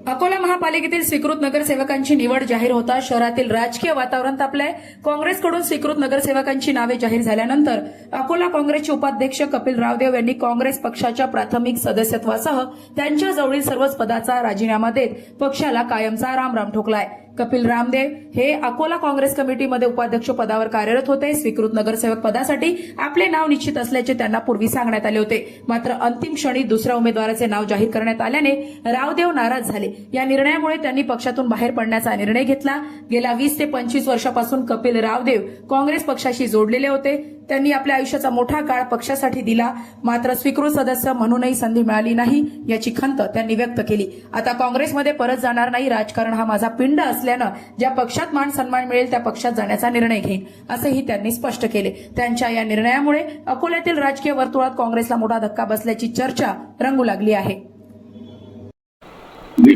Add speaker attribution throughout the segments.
Speaker 1: अकोला महापालिकेतील स्वीकृत नगरसेवकांची निवड जाहीर होता शहरातील राजकीय वातावरण तापलंय। काँग्रेसकडून स्वीकृत नगरसेवकांची नावे जाहीर झाल्यानंतर अकोला काँग्रेसचे उपाध्यक्ष कपिल रावदेव यांनी काँग्रेस पक्षाच्या प्राथमिक सदस्यत्वासह त्यांच्या जवळील सर्वच पदाचा राजीनामा देत पक्षाला कायमचा रामराम ठोकलाय। कपिल रामदेव हे अकोला काँग्रेस कमिटीमध्ये उपाध्यक्ष पदावर कार्यरत होते। स्वीकृत नगरसेवक पदासाठी आपले नाव निश्चित असल्याचे त्यांना पूर्वी सांगण्यात आले होते, मात्र अंतिम क्षणी दुसऱ्या उमेदवाराचे नाव जाहीर करण्यात आल्याने रावदेव नाराज झाले। या निर्णयामुळे त्यांनी पक्षातून बाहेर पडण्याचा निर्णय घेतला। गेल्या 20 ते 25 वर्षापासून कपिल रावदेव काँग्रेस पक्षाशी जोडलेले होते। त्यांनी आपल्या आयुष्याचा मोठा काळ पक्षासाठी दिला, मात्र स्वीकृत सदस्य म्हणूनही संधी मिळाली नाही याची खंत त्यांनी व्यक्त केली। आता काँग्रेसमध्ये परत जाणार नाही, राजकारण हा माझा पिंड असल्यानं ज्या पक्षात मान सन्मान मिळेल त्या पक्षात जाण्याचा निर्णय घेईन, असेही त्यांनी स्पष्ट केले। त्यांच्या या निर्णयामुळे अकोल्यातील राजकीय वर्तुळात काँग्रेसला मोठा धक्का बसल्याची चर्चा रंगू लागली आहे।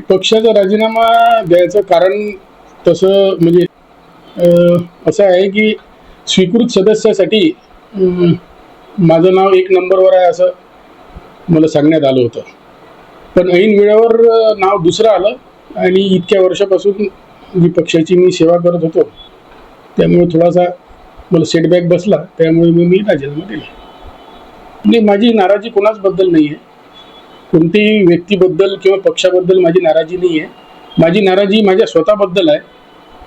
Speaker 2: पक्षाचा राजीनामा द्यायचं कारण तसं म्हणजे असं आहे की स्वीकृत सदस्यासाठी माझं नाव 1 नंबरवर आहे असं मला सांगण्यात आलं होतं, पण ऐन वेळेवर नाव दुसरं आलं आणि इतक्या वर्षापासून जी पक्षाची मी सेवा करत होतो त्यामुळे थोडासा मला सेटबॅक बसला, त्यामुळे मी राजीनामा दिला। म्हणजे माझी नाराजी कोणाचबद्दल नाही आहे, कोणत्याही व्यक्तीबद्दल किंवा पक्षाबद्दल माझी नाराजी नाही आहे। माझी नाराजी माझ्या स्वतःबद्दल आहे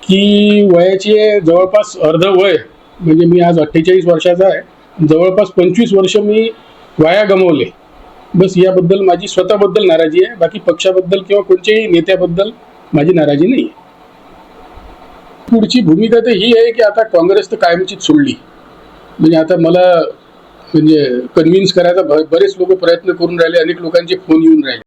Speaker 2: की वयाचे जवळपास अर्ध वय, म्हणजे मी आज 48 वर्षाचा आहे, जवळपास 25 वर्ष मी वाया गमावले। बस याबद्दल माझी स्वतःबद्दल नाराजी आहे, बाकी पक्षाबद्दल किंवा कोणत्याही नेत्याबद्दल माझी नाराजी नाही आहे। पुढची भूमिका तर ही आहे की आता काँग्रेस तर कायमचीच सोडली, म्हणजे आता मला म्हणजे कन्व्हिन्स करायचा बरेच लोक प्रयत्न करून राहिले, अनेक लोकांचे फोन येऊन राहिले।